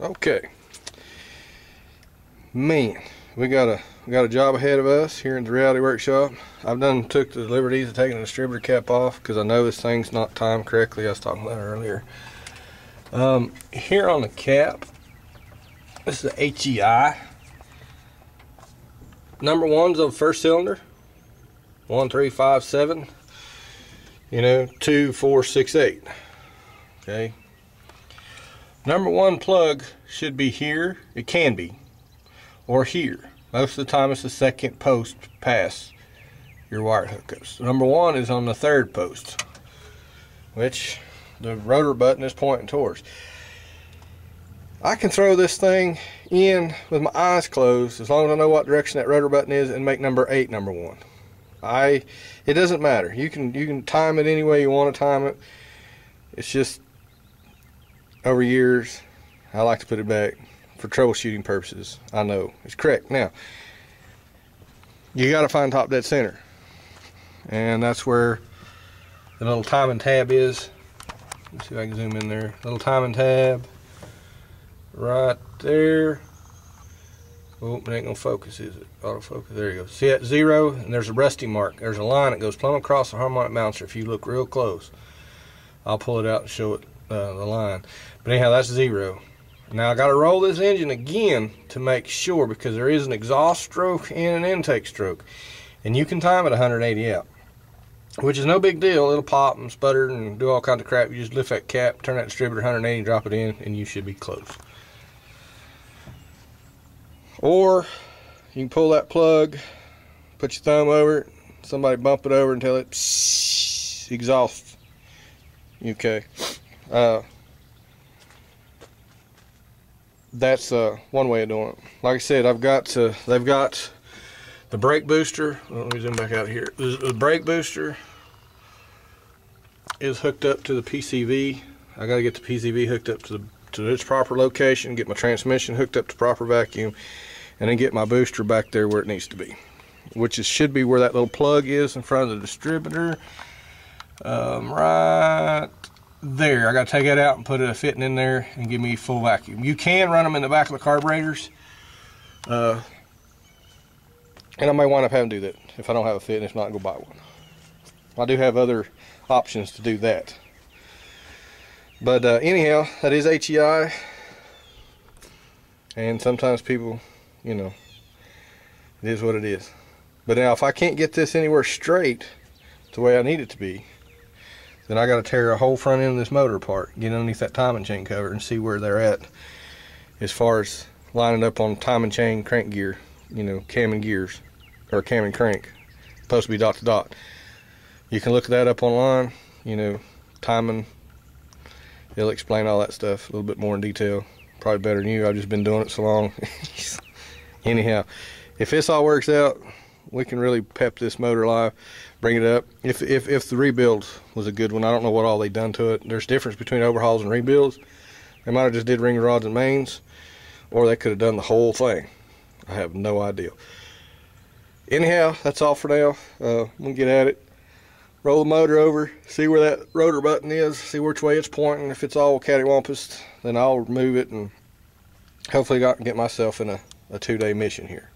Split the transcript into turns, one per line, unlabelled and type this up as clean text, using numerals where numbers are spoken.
Okay, man, we got a job ahead of us here in the Reality Workshop. I've took the liberties of taking the distributor cap off because I know this thing's not timed correctly. I was talking about it earlier. Here on the cap, this is the HEI. Number one's on the first cylinder, 1357. 2468. Okay. Number one plug should be here. It can be, or here. Most of the time, it's the second post past your wire hookups. Number one is on the third post, which the rotor button is pointing towards. I can throw this thing in with my eyes closed as long as I know what direction that rotor button is and make number 8 number one. It doesn't matter. You can time it any way you want to time it. It's just over years I like to put it back for troubleshooting purposes. I know it's correct. Now you got to find top dead center, and that's where the little timing tab is. Let's see if I can zoom in there. Little timing tab right there. Oh, it ain't gonna focus, is it? Autofocus, there you go. See that 0? And there's a rusty mark. There's a line that goes plumb across the harmonic balancer if you look real close. I'll pull it out and show it the line. But anyhow, that's 0. Now I gotta roll this engine again to make sure, because there is an exhaust stroke and an intake stroke. And you can time it 180 out, which is no big deal. It'll pop and sputter and do all kinds of crap. You just lift that cap, turn that distributor 180, drop it in, and you should be close. Or you can pull that plug, put your thumb over it, somebody bump it over until it exhausts. Okay. That's one way of doing it. Like I said, they've got the brake booster. Let me zoom back out here. The brake booster is hooked up to the PCV. I got to get the PCV hooked up to its proper location, get my transmission hooked up to proper vacuum, and then get my booster back there where it needs to be, which should be where that little plug is in front of the distributor, right there. I got to take that out and put a fitting in there and give me full vacuum. You can run them in the back of the carburetors, and I may wind up having to do that if I don't have a fit, and if not, go buy one. I do have other options to do that. But anyhow, that is HEI, and sometimes people, it is what it is. But now if I can't get this anywhere straight the way I need it to be, then I got to tear a whole front end of this motor apart, get underneath that timing chain cover, and see where they're at as far as lining up on timing chain crank gear, cam and gears, or cam and crank, supposed to be dot to dot. You can look that up online, timing. They'll explain all that stuff a little bit more in detail, probably better than you. I've just been doing it so long. Anyhow, if this all works out, we can really pep this motor alive, bring it up. If the rebuild was a good one, I don't know what all they done to it. There's a difference between overhauls and rebuilds. They might have just did ring rods and mains, or they could have done the whole thing. I have no idea. Anyhow, that's all for now. We'll get at it. Roll the motor over, see where that rotor button is, see which way it's pointing. If it's all cattywampus, then I'll remove it and hopefully I can get myself in a 2-day mission here.